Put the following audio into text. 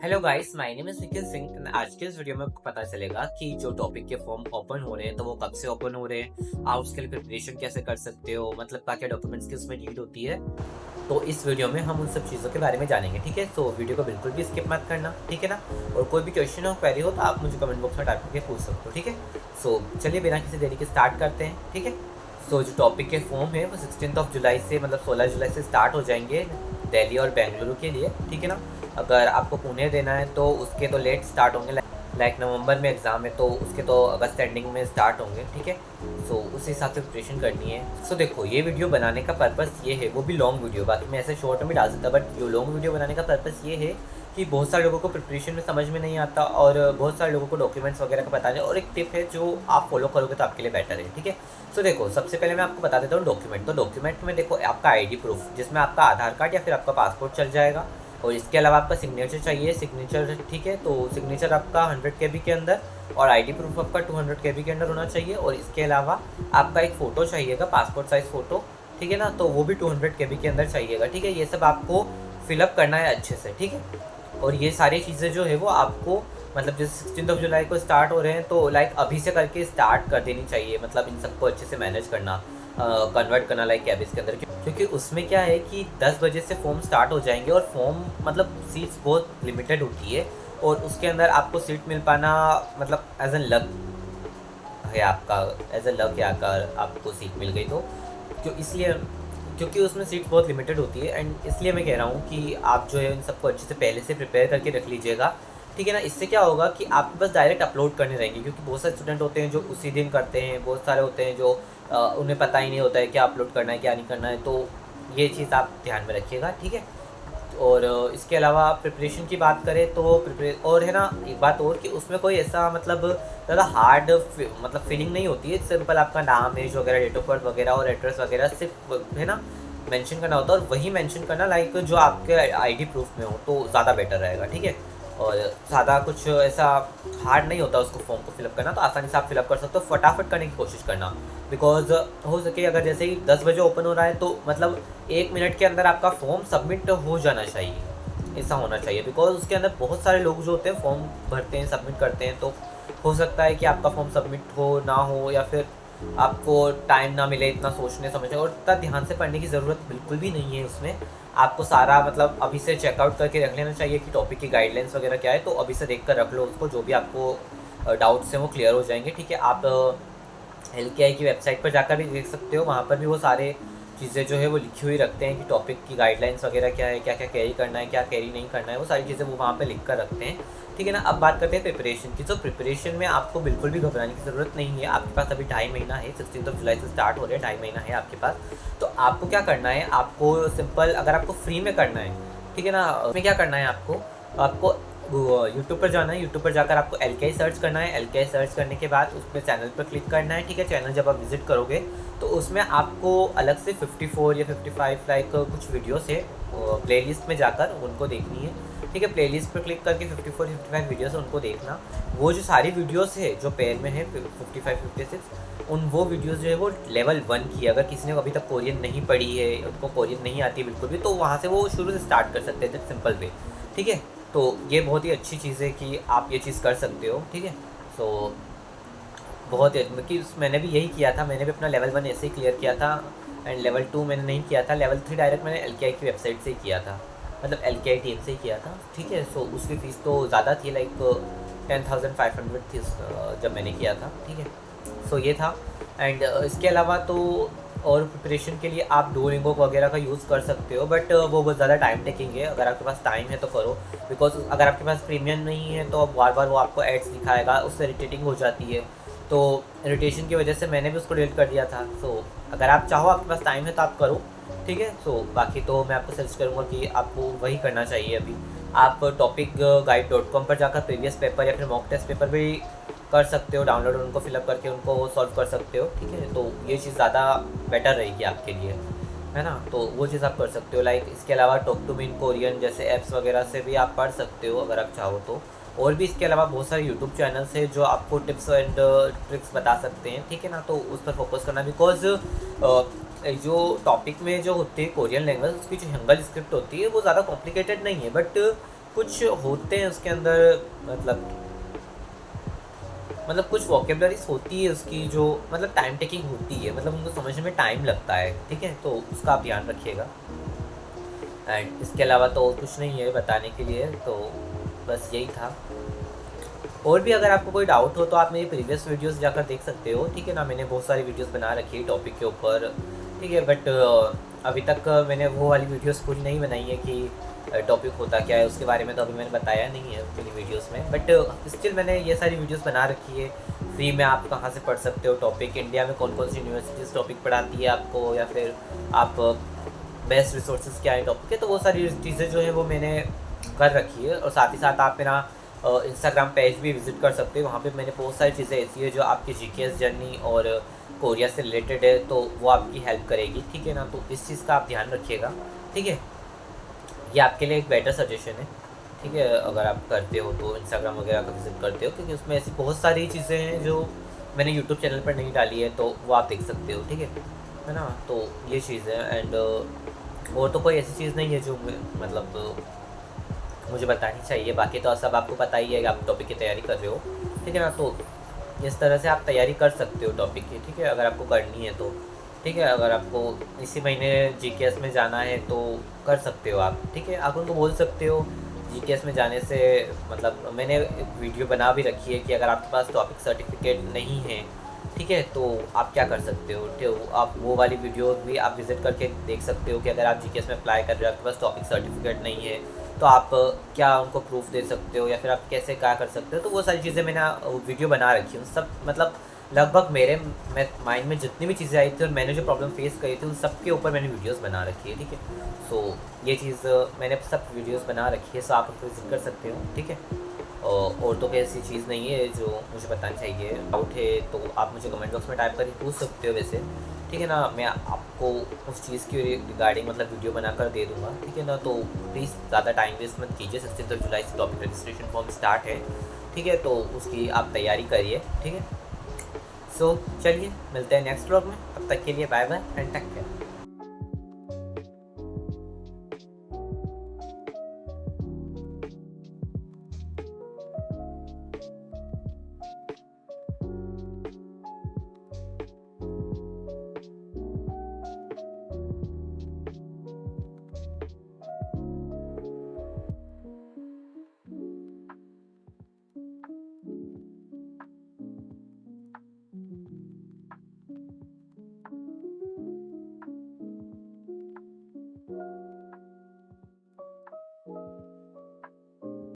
Hello guys, my name is Nikhil Singh. आज के इस वीडियो में आपको पता चलेगा कि जो टॉपिक के फॉर्म ओपन हो रहे हैं तो वो कब से ओपन हो रहे हैं, आप उसके लिए प्रिपरेशन कैसे कर सकते हो, मतलब क्या क्या डॉक्यूमेंट्स की उसमें नीड होती है। तो इस वीडियो में हम उन सब चीज़ों के बारे में जानेंगे, ठीक है। तो वीडियो को बिल्कुल भी स्किप मत करना, ठीक है ना। और कोई भी क्वेश्चन हो, क्वेरी हो तो आप मुझे कमेंट बॉक्स में टाइप करके पूछ सकते हो, ठीक है। सो चलिए बिना किसी देरी के स्टार्ट करते हैं, ठीक है। सो जो टॉपिक के फॉर्म है वो 16 जुलाई से, मतलब 16 जुलाई से स्टार्ट हो जाएंगे दिल्ली और बेंगलुरु के लिए, ठीक है ना। अगर आपको पुणे देना है तो उसके तो लेट स्टार्ट होंगे, लाइक नवंबर में एग्ज़ाम है तो उसके तो अगस्त एंडिंग में स्टार्ट होंगे, ठीक है। सो उस हिसाब से प्रिपरेशन करनी है। सो देखो, ये वीडियो बनाने का पर्पस ये है, वो भी लॉन्ग वीडियो, बाकी मैं ऐसे शॉर्ट में भी डाल सकता, बट जो लॉन्ग वीडियो बनाने का पर्पस ये है कि बहुत सारे लोगों को प्रिपरेशन में समझ में नहीं आता और बहुत सारे लोगों को डॉक्यूमेंट्स वगैरह का पता नहीं, और एक टिप है जो आप फॉलो करोगे तो आपके लिए बेटर है, ठीक है। सो देखो, सबसे पहले मैं आपको बता देता हूँ डॉक्यूमेंट। तो डॉक्यूमेंट में देखो, आपका आईडी प्रूफ जिसमें आपका आधार कार्ड या फिर आपका पासपोर्ट चल जाएगा, और इसके अलावा आपका सिग्नेचर चाहिए, सिग्नेचर, ठीक है। तो सिग्नेचर आपका 100 KB के अंदर और आईडी प्रूफ आपका 200 KB के अंदर होना चाहिए, और इसके अलावा आपका एक फ़ोटो चाहिएगा, पासपोर्ट साइज़ फ़ोटो, ठीक है ना। तो वो भी 200 KB के अंदर चाहिएगा, ठीक है। ये सब आपको फिलअप करना है अच्छे से, ठीक है। और ये सारी चीज़ें जो है वो आपको, मतलब जैसे 16 जुलाई को स्टार्ट हो रहे हैं तो लाइक अभी से करके स्टार्ट कर देनी चाहिए, मतलब इन सबको अच्छे से मैनेज करना, कन्वर्ट करना लाइक कैबिस के अंदर, क्योंकि उसमें क्या है कि 10 बजे से फॉर्म स्टार्ट हो जाएंगे और फॉर्म, मतलब सीट्स बहुत लिमिटेड होती है, और उसके अंदर आपको सीट मिल पाना मतलब एज एन लक है आपका, एज ए लक है अगर आपको सीट मिल गई तो, क्यों इसलिए क्योंकि उसमें सीट बहुत लिमिटेड होती है। एंड इसलिए मैं कह रहा हूँ कि आप जो है इन सबको अच्छे से पहले से प्रिपेयर करके रख लीजिएगा, ठीक है ना। इससे क्या होगा कि आपके पास डायरेक्ट अपलोड करने रहेंगे, क्योंकि बहुत सारे स्टूडेंट होते हैं जो उसी दिन करते हैं, बहुत सारे होते हैं जो उन्हें पता ही नहीं होता है क्या अपलोड करना है क्या नहीं करना है। तो ये चीज़ आप ध्यान में रखिएगा, ठीक है। और इसके अलावा प्रिपरेशन की बात करें तो और है ना, एक बात और कि उसमें कोई ऐसा मतलब ज़्यादा हार्ड मतलब फीलिंग नहीं होती है। सिंपल आपका नाम, एज वगैरह, डेट ऑफ बर्थ वगैरह और एड्रेस वगैरह सिर्फ है ना मेंशन करना होता है, और वही मेंशन करना लाइक जो आपके आईडी प्रूफ में हो तो ज़्यादा बेटर रहेगा, ठीक है। और ज़्यादा कुछ ऐसा हार्ड नहीं होता उसको, फॉर्म को फिलअप करना तो आसानी से आप फिलअप कर सकते हो। फटाफट करने की कोशिश करना, बिकॉज हो सके अगर जैसे ही 10 बजे ओपन हो रहा है तो मतलब 1 मिनट के अंदर आपका फॉर्म सबमिट हो जाना चाहिए, ऐसा होना चाहिए। बिकॉज उसके अंदर बहुत सारे लोग जो होते हैं फॉर्म भरते हैं, सबमिट करते हैं, तो हो सकता है कि आपका फॉर्म सबमिट हो ना हो, या फिर आपको टाइम ना मिले इतना सोचने समझने, और इतना ध्यान से पढ़ने की ज़रूरत बिल्कुल भी नहीं है उसमें। आपको सारा मतलब अभी से चेकआउट करके रख लेना चाहिए कि टॉपिक की गाइडलाइंस वगैरह क्या है, तो अभी से देख कर रख लो उसको, जो भी आपको डाउट्स हैं वो क्लियर हो जाएंगे, ठीक है। आप LKI की वेबसाइट पर जाकर भी देख सकते हो, वहाँ पर भी वो सारे चीज़ें जो है वो लिखी हुई रखते हैं कि टॉपिक की गाइडलाइंस वगैरह क्या है, क्या क्या कैरी करना है, क्या कैरी नहीं करना है, वो सारी चीज़ें वो वहाँ पे लिख कर रखते हैं, ठीक है ना। अब बात करते हैं प्रिपरेशन की। तो प्रिपरेशन में आपको बिल्कुल भी घबराने की ज़रूरत नहीं है। आपके पास अभी 2.5 महीना है, 16 जुलाई से स्टार्ट हो रहे हैं, 2.5 महीना है आपके पास। तो आपको क्या करना है, आपको सिंपल, अगर आपको फ्री में करना है, ठीक है ना, उसमें क्या करना है आपको आपको यूट्यूब पर जाना है। यूट्यूब पर जाकर आपको LKI सर्च करना है। LKI सर्च करने के बाद उसमें चैनल पर क्लिक करना है, ठीक है। चैनल जब आप विजिट करोगे तो उसमें आपको अलग से 54 या 55 लाइक कुछ वीडियोस है, प्लेलिस्ट में जाकर उनको देखनी है, ठीक है। प्लेलिस्ट पर क्लिक करके 54-55 वीडियोस है उनको देखना। वो जो सारी वीडियोस है जो पेयर में है 55-56, वो वीडियोस जो है वो लेवल 1 की है। अगर किसी ने अभी तक कोरियन नहीं पढ़ी है, उनको कोरियन नहीं आती बिल्कुल भी, तो वहाँ से वो शुरू से स्टार्ट कर सकते हैं सिंपल वे, ठीक है। तो ये बहुत ही अच्छी चीज़ है कि आप ये चीज़ कर सकते हो, ठीक है। सो बहुत ही, क्योंकि मैंने भी यही किया था, मैंने भी अपना लेवल 1 ऐसे ही क्लियर किया था, एंड लेवल 2 मैंने नहीं किया था, लेवल 3 डायरेक्ट मैंने LKI की वेबसाइट से ही किया था, मतलब LKI टीम से ही किया था, ठीक है। सो उसकी फ़ीस तो ज़्यादा थी, लाइक 10,500 थी जब मैंने किया था, ठीक है। सो ये था। एंड इसके अलावा तो और प्रिपरेशन के लिए आप डुओलिंगो वगैरह का यूज़ कर सकते हो, बट वो बहुत ज़्यादा टाइम टेकिंग है। अगर आपके पास टाइम है तो करो, बिकॉज अगर आपके पास प्रीमियम नहीं है तो बार बार वो आपको एड्स दिखाएगा, उससे इरिटेटिंग हो जाती है। तो इरिटेशन की वजह से मैंने भी उसको डिलीट कर दिया था। सो अगर आप चाहो, आपके पास टाइम है तो आप करो, ठीक है। सो बाकी तो मैं आपको सजेस्ट करूँगा कि आपको वही करना चाहिए अभी। आप topic-guide.com पर जाकर प्रीवियस पेपर या फिर मॉक टेस्ट पेपर भी कर सकते हो डाउनलोड, उनको फिलअप करके उनको सॉल्व कर सकते हो, ठीक है। तो ये चीज़ ज़्यादा बेटर रहेगी आपके लिए, है ना। तो वो चीज़ आप कर सकते हो। लाइक इसके अलावा talk to me in Korean जैसे ऐप्स वगैरह से भी आप पढ़ सकते हो अगर आप चाहो तो। और भी इसके अलावा बहुत सारे यूट्यूब चैनल्स है जो आपको टिप्स एंड ट्रिक्स बता सकते हैं, ठीक है ना। तो उस पर फोकस करना, बिकॉज जो टॉपिक में जो होती है कोरियन लैंग्वेज, उसकी जो हंगल स्क्रिप्ट होती है वो ज़्यादा कॉम्प्लिकेटेड नहीं है, बट कुछ होते हैं उसके अंदर, मतलब कुछ वोकेबलरीज होती है उसकी जो मतलब टाइम टेकिंग होती है, मतलब उनको समझने में टाइम लगता है, ठीक है, तो उसका आप ध्यान रखिएगा। एंड इसके अलावा तो और कुछ नहीं है बताने के लिए, तो बस यही था। और भी अगर आपको कोई डाउट हो तो आप मेरी प्रीवियस वीडियोस जाकर देख सकते हो, ठीक है ना। मैंने बहुत सारी वीडियोस बना रखी है टॉपिक के ऊपर, ठीक है, बट अभी तक मैंने वो वाली वीडियोस पूरी नहीं बनाई है कि टॉपिक होता क्या है उसके बारे में, तो अभी मैंने बताया नहीं है मेरी वीडियोस में, बट स्टिल मैंने ये सारी वीडियोस बना रखी है। फ्री में आप कहाँ से पढ़ सकते हो टॉपिक, इंडिया में कौन कौन सी यूनिवर्सिटीज़ टॉपिक पढ़ाती है आपको, या फिर आप बेस्ट रिसोर्सेज क्या है टॉपिक है, तो वो सारी चीज़ें जो है वो मैंने कर रखी है। और साथ ही साथ आप मेरा इंस्टाग्राम पेज भी विज़िट कर सकते हो, वहाँ पे मैंने बहुत सारी चीज़ें ऐसी है जो आपकी जीकेएस जर्नी और कोरिया से रिलेटेड है, तो वो आपकी हेल्प करेगी, ठीक है ना। तो इस चीज़ का आप ध्यान रखिएगा, ठीक है। ये आपके लिए एक बेटर सजेशन है, ठीक है, अगर आप करते हो तो इंस्टाग्राम वगैरह का विज़िट करते हो, क्योंकि उसमें ऐसी बहुत सारी चीज़ें हैं जो मैंने यूट्यूब चैनल पर नहीं डाली है, तो वो आप देख सकते हो, ठीक है ना। तो ये चीज़ है। एंड और तो कोई ऐसी चीज़ नहीं है जो मतलब मुझे बतानी चाहिए, बाकी तो सब आपको पता ही है कि आप टॉपिक की तैयारी कर रहे हो, ठीक है ना। तो इस तरह से आप तैयारी कर सकते हो टॉपिक की, ठीक है, अगर आपको करनी है तो, ठीक है। अगर आपको इसी महीने जीकेएस में जाना है तो कर सकते हो आप, ठीक है। आप उनको बोल सकते हो जीकेएस में जाने से, मतलब मैंने एक वीडियो बना भी रखी है कि अगर आपके पास टॉपिक सर्टिफिकेट नहीं है, ठीक है, तो आप क्या कर सकते हो, ठीक है, आप वो वाली वीडियो भी आप विज़िट करके देख सकते हो कि अगर आप जीकेएस में अप्लाई कर रहे हो, आपके पास टॉपिक सर्टिफिकेट नहीं है, तो आप क्या उनको प्रूफ दे सकते हो, या फिर आप कैसे क्या कर सकते हो। तो वो सारी चीज़ें मैंने वीडियो बना रखी हूँ सब, मतलब लगभग मेरे माइंड में जितनी भी चीज़ें आई थी और मैंने जो प्रॉब्लम फेस करी थी उन सब के ऊपर मैंने वीडियोस बना रखी है, ठीक है। सो ये चीज़ मैंने सब वीडियोस बना रखी है, सो आप उनको विजिट कर सकते हो, ठीक है। और तो कोई ऐसी चीज़ नहीं है जो मुझे बतानी चाहिए। डाउट है तो आप मुझे कमेंट बॉक्स में टाइप करके पूछ सकते हो वैसे, ठीक है ना। मैं आपको उस चीज़ की रिगार्डिंग मतलब वीडियो बनाकर दे दूँगा, ठीक है ना। तो प्लीज़ ज़्यादा टाइम वेस्ट मत कीजिए, 16 जुलाई से टॉपिक रजिस्ट्रेशन फॉर्म स्टार्ट है, ठीक है, तो उसकी आप तैयारी करिए, ठीक है। सो चलिए मिलते हैं नेक्स्ट व्लॉग में, तब तक के लिए bye bye and take care.